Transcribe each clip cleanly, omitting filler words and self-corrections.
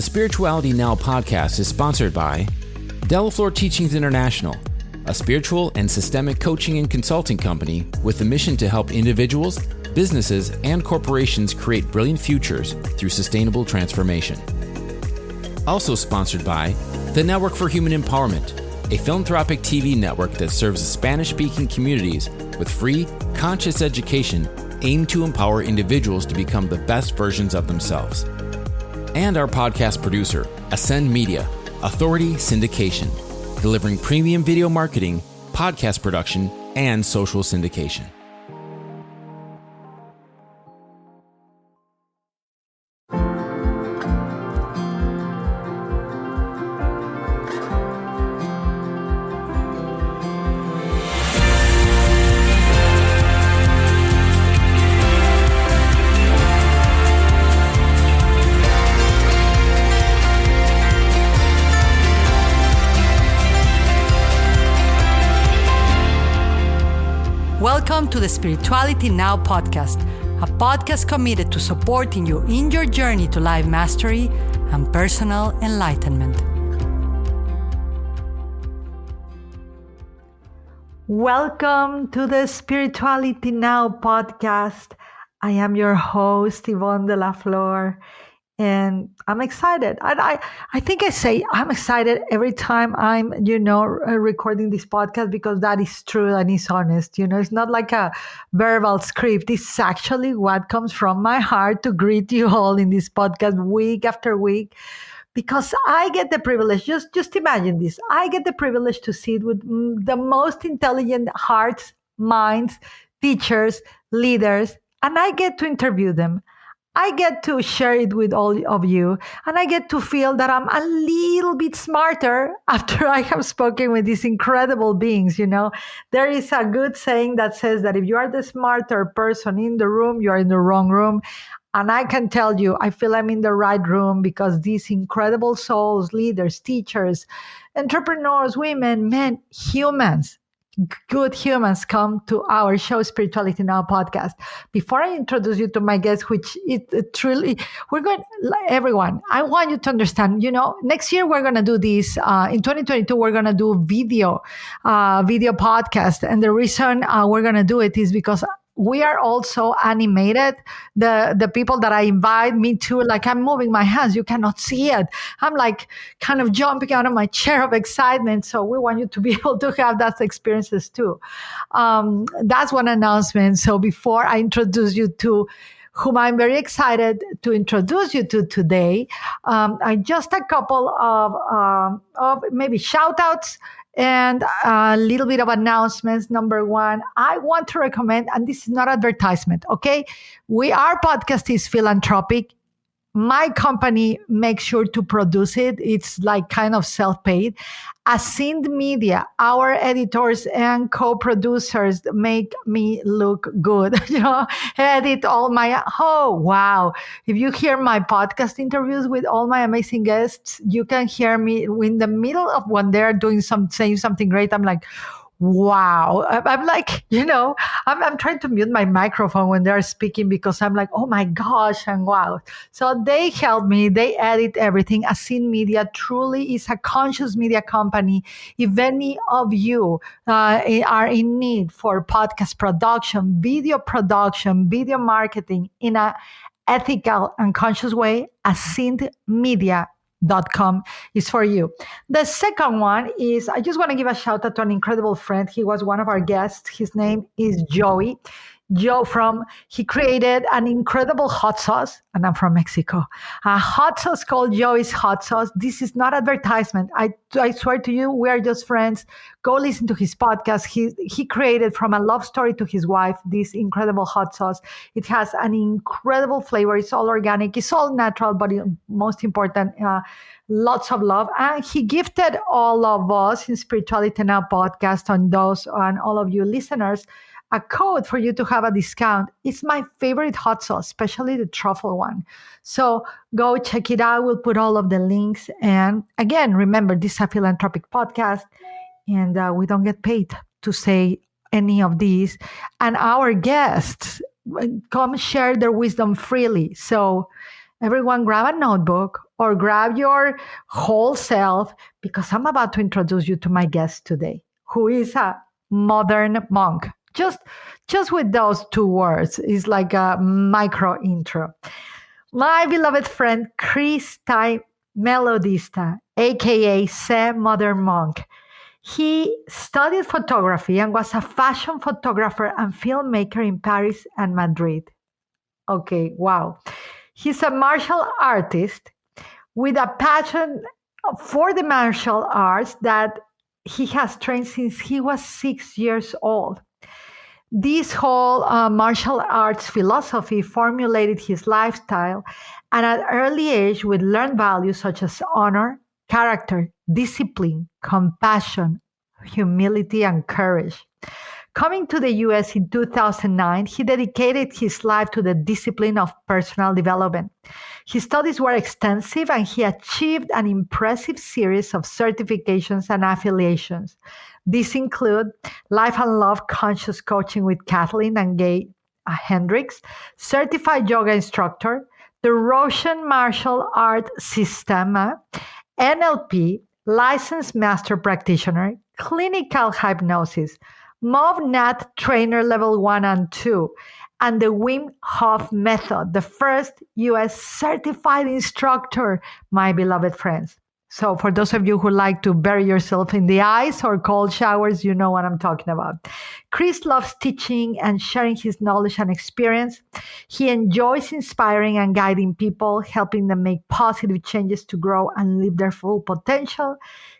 The Spirituality Now podcast is sponsored by Delaflor Teachings International, a spiritual and systemic coaching and consulting company with the mission to help individuals, businesses, and corporations create brilliant futures through sustainable transformation. Also sponsored by the Network for Human Empowerment, a philanthropic TV network that serves Spanish-speaking communities with free, conscious education aimed to empower individuals to become the best versions of themselves. And our podcast producer, Ascend Media, Authority Syndication, delivering premium video marketing, podcast production, and social syndication. Welcome to the Spirituality Now podcast, a podcast committed to supporting you in your journey to life mastery and personal enlightenment. Welcome to the Spirituality Now podcast. I am your host, Yvonne de la Flor, and I'm excited. I think I say I'm excited every time I'm, recording this podcast because that is true and it's honest. It's not like a verbal script. It's actually what comes from my heart to greet you all in this podcast week after week. Because I get the privilege, just imagine this. I get the privilege to sit with the most intelligent hearts, minds, teachers, leaders, and I get to interview them. I get to share it with all of you, and I get to feel that I'm a little bit smarter after I have spoken with these incredible beings. There is a good saying that says that if you are the smarter person in the room, you are in the wrong room. And I can tell you, I feel I'm in the right room because these incredible souls, leaders, teachers, entrepreneurs, women, men, humans, good humans come to our show, Spirituality Now podcast. Before I introduce you to my guest, which it truly, everyone, I want you to understand, next year we're going to do this. In 2022, we're going to do video podcast. And the reason we're going to do it is because we are also animated. The people that I invite me to, like I'm moving my hands, you cannot see it. I'm like kind of jumping out of my chair of excitement. So we want you to be able to have that experiences too. That's one announcement. So before I introduce you to whom I'm very excited to introduce you to today, I just a couple of maybe shout outs and a little bit of announcements. Number one, I want to recommend, and this is not advertisement, okay? Our podcast is philanthropic. My company makes sure to produce it. It's like kind of self-paid. Ascend Media, our editors and co-producers make me look good, edit all my, oh, wow. If you hear my podcast interviews with all my amazing guests, you can hear me in the middle of when they're saying something great. I'm like, wow. I'm like, I'm trying to mute my microphone when they're speaking because I'm like, oh my gosh, and wow. So they help me. They edit everything. Ascend Media truly is a conscious media company. If any of you are in need for podcast production, video marketing in a ethical and conscious way, ascendmedia.com is for you. The second one is, I just want to give a shout out to an incredible friend. He was one of our guests. His name is Joey. He created an incredible hot sauce, and I'm from Mexico. A hot sauce called Joey's Hot Sauce. This is not advertisement. I swear to you, we are just friends. Go listen to his podcast. He created from a love story to his wife this incredible hot sauce. It has an incredible flavor. It's all organic. It's all natural, but most important, lots of love. And he gifted all of us in Spirituality Now podcast and all of you listeners a code for you to have a discount. It's my favorite hot sauce, especially the truffle one. So go check it out. We'll put all of the links. And again, remember, this is a philanthropic podcast, and we don't get paid to say any of these. And our guests come share their wisdom freely. So Everyone grab a notebook or grab your whole self because I'm about to introduce you to my guest today, who is a modern monk. Just with those two words is like a micro intro. My beloved friend Chris Tai Melodista, aka Se Modern Monk. He studied photography and was a fashion photographer and filmmaker in Paris and Madrid. Okay, wow. He's a martial artist with a passion for the martial arts that he has trained since he was 6 years old. This whole martial arts philosophy formulated his lifestyle, and at an early age, with learned values such as honor, character, discipline, compassion, humility, and courage. Coming to the US in 2009, he dedicated his life to the discipline of personal development. His studies were extensive and he achieved an impressive series of certifications and affiliations. These include Life and Love Conscious Coaching with Kathleen and Gay Hendricks, Certified Yoga Instructor, the Russian Martial Art Systema, NLP, Licensed Master Practitioner, Clinical Hypnosis, MovNat Trainer Level 1 and 2, and the Wim Hof Method, the first US certified instructor, my beloved friends. So, for those of you who like to bury yourself in the ice or cold showers, you know what I'm talking about. Chris loves teaching and sharing his knowledge and experience. He enjoys inspiring and guiding people, helping them make positive changes to grow and live their full potential.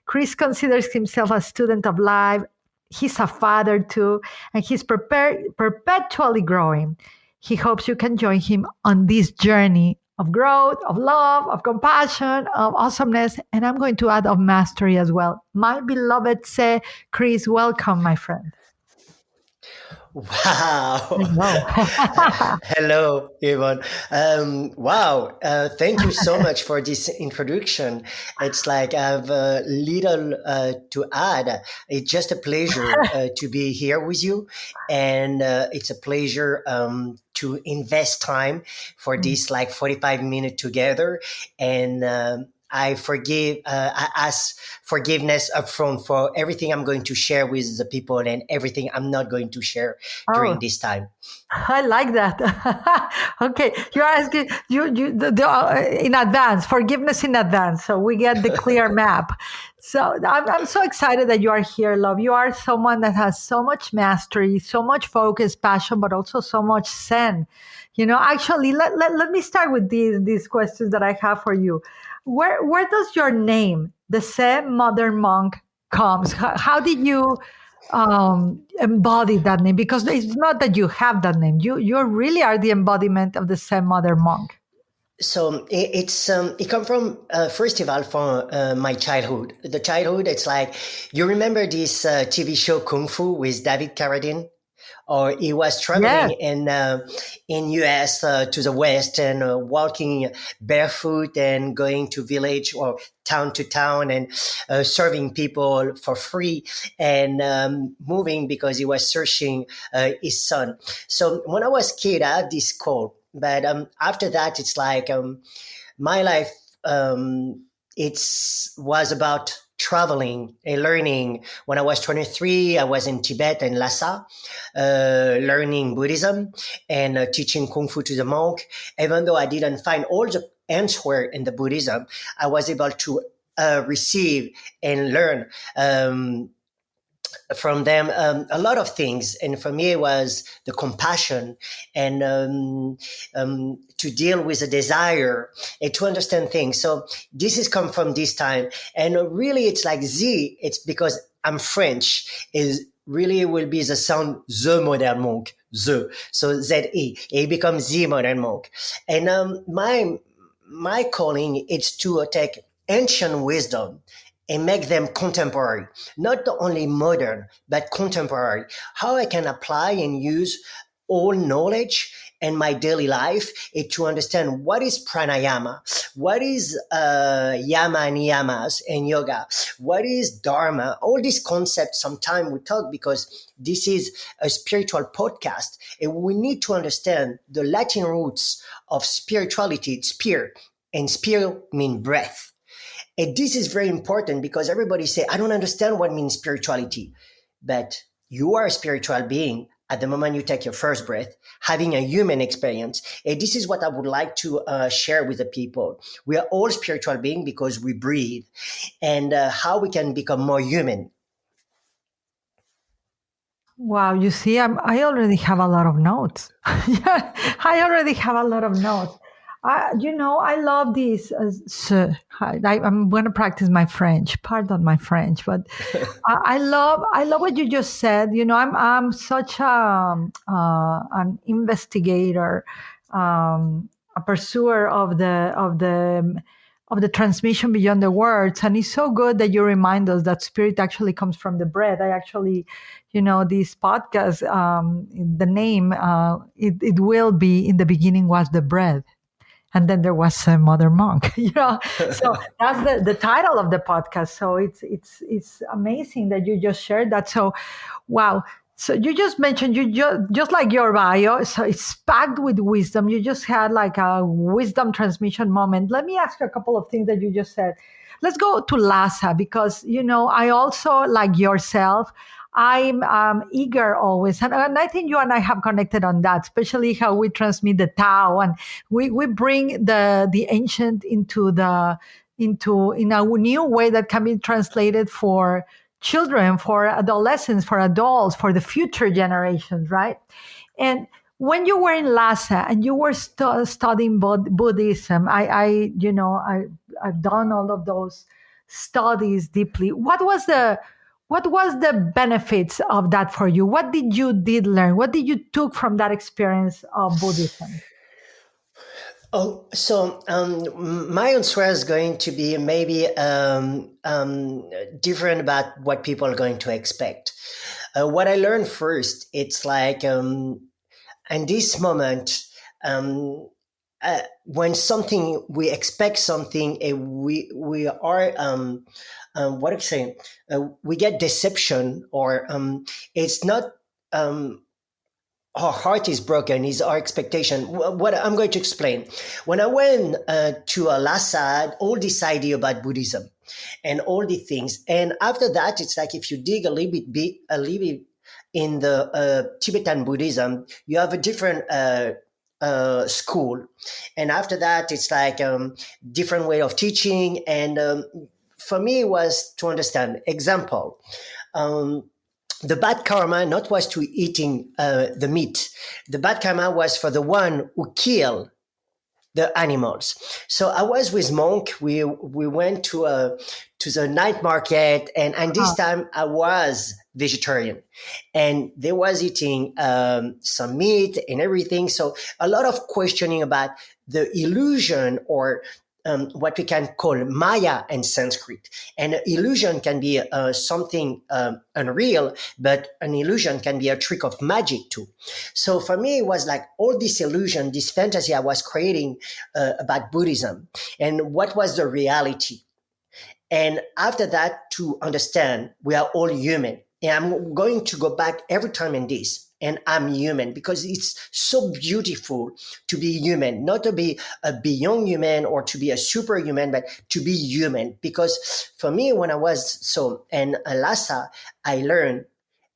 Chris considers himself a student of life. He's a father too, and he's perpetually growing. He hopes you can join him on this journey of growth, of love, of compassion, of awesomeness, and I'm going to add of mastery as well. My beloved say, Chris, welcome, my friend. I Wow. know. Hello, Yvonne. Wow. Thank you so much for this introduction. It's like I have a little to add. It's just a pleasure to be here with you. And it's a pleasure to invest time for this like 45 minutes together. And I ask forgiveness upfront for everything I'm going to share with the people and everything I'm not going to share Oh, during this time. I like that. Okay, you're asking in advance, forgiveness in advance, so we get the clear map. So I'm so excited that you are here, love. You are someone that has so much mastery, so much focus, passion, but also so much zen. Actually, let me start with these questions that I have for you. Where does your name, the Zen Modern Monk, comes? How did you embody that name? Because it's not that you have that name. You really are the embodiment of the Zen Modern Monk. So it come from first of all from my childhood. The childhood, it's like you remember this TV show Kung Fu with David Carradine, or he was traveling Yes. in US to the west and walking barefoot and going to village or town to town and serving people for free and moving because he was searching his son. So when I was a kid, I had this call, but after that, it's like my life. It's was about traveling and learning. When I was 23, I was in Tibet and Lhasa, learning Buddhism and teaching Kung Fu to the monk. Even though I didn't find all the answer in the Buddhism, I was able to receive and learn from them a lot of things. And for me, it was the compassion and to deal with the desire and to understand things. So this has come from this time. And really, it's like Z, it's because I'm French, is really will be the sound the modern monk, the. So Z-E, it becomes the modern monk. And my calling is to take ancient wisdom and make them contemporary, not only modern, but contemporary. How I can apply and use all knowledge and my daily life is to understand what is pranayama, what is yama and niyamas in yoga, what is dharma, all these concepts. Sometimes we talk because this is a spiritual podcast, and we need to understand the Latin roots of spirituality. It's spir, and spir means breath. And this is very important because everybody say, I don't understand what means spirituality. But you are a spiritual being at the moment you take your first breath, having a human experience. And this is what I would like to share with the people. We are all spiritual beings because we breathe, and how we can become more human. Wow, you see, I already have a lot of notes. Yeah, I already have a lot of notes. I love this. I'm going to practice my French. Pardon my French, but I love what you just said. I'm such an investigator, a pursuer of the transmission beyond the words, and it's so good that you remind us that spirit actually comes from the breath. I actually, this podcast, the name, it will be, in the beginning was the breath, and then there was a mother monk. So that's the title of the podcast. So it's amazing that you just shared that. So wow. So you just mentioned, you just like your bio, so it's packed with wisdom. You just had like a wisdom transmission moment. Let me ask you a couple of things that you just said. Let's go to Lhasa, because I also, like yourself, I'm eager always, and I think you and I have connected on that, especially how we transmit the Tao, and we bring the ancient into in a new way that can be translated for children, for adolescents, for adults, for the future generations, right? And when you were in Lhasa and you were studying Buddhism, I've done all of those studies deeply. What was the benefits of that for you? What did learn? What did you took from that experience of Buddhism? Oh, so my answer is going to be maybe different about what people are going to expect. What I learned first, it's like in this moment, when something we expect something, we are what I'm saying, we get deception, or it's not. Our heart is broken is our expectation. What I'm going to explain. When I went to Lhasa, I had all this idea about Buddhism and all the things. And after that, it's like if you dig a little bit in the Tibetan Buddhism, you have a different school. And after that, it's like different way of teaching. And for me, it was to understand. Example. The bad karma not was to eating the meat. The bad karma was for the one who killed the animals. So I was with monk. We went to the night market, and this time I was vegetarian, and they was eating some meat and everything. So a lot of questioning about the illusion, or what we can call Maya in Sanskrit. And illusion can be something unreal, but an illusion can be a trick of magic too. So for me, it was like all this illusion, this fantasy I was creating about Buddhism, and what was the reality. And after that, to understand we are all human. And I'm going to go back every time in this. And I'm human, because it's so beautiful to be human, not to be a beyond human or to be a superhuman, but to be human. Because for me, when I was in Lhasa, I learned,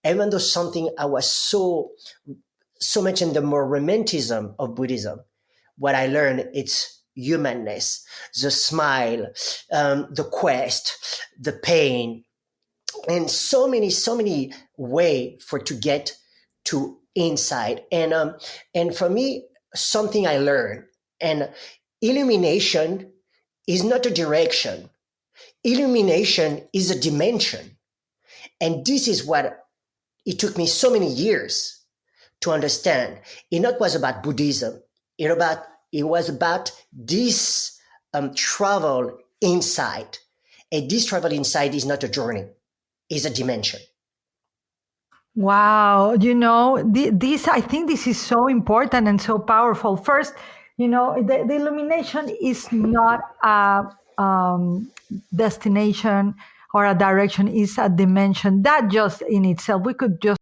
even though something I was so much in the more romanticism of Buddhism, what I learned, it's humanness, the smile, the quest, the pain, and so many way for to get to inside. And for me, something I learned, and illumination is not a direction. Illumination is a dimension. And this is what it took me so many years to understand. It not was about Buddhism. It was about this travel inside. And this travel inside is not a journey, it's a dimension. Wow, this I think this is so important and so powerful. First, the illumination is not a destination or a direction; is a dimension. That just in itself, we could just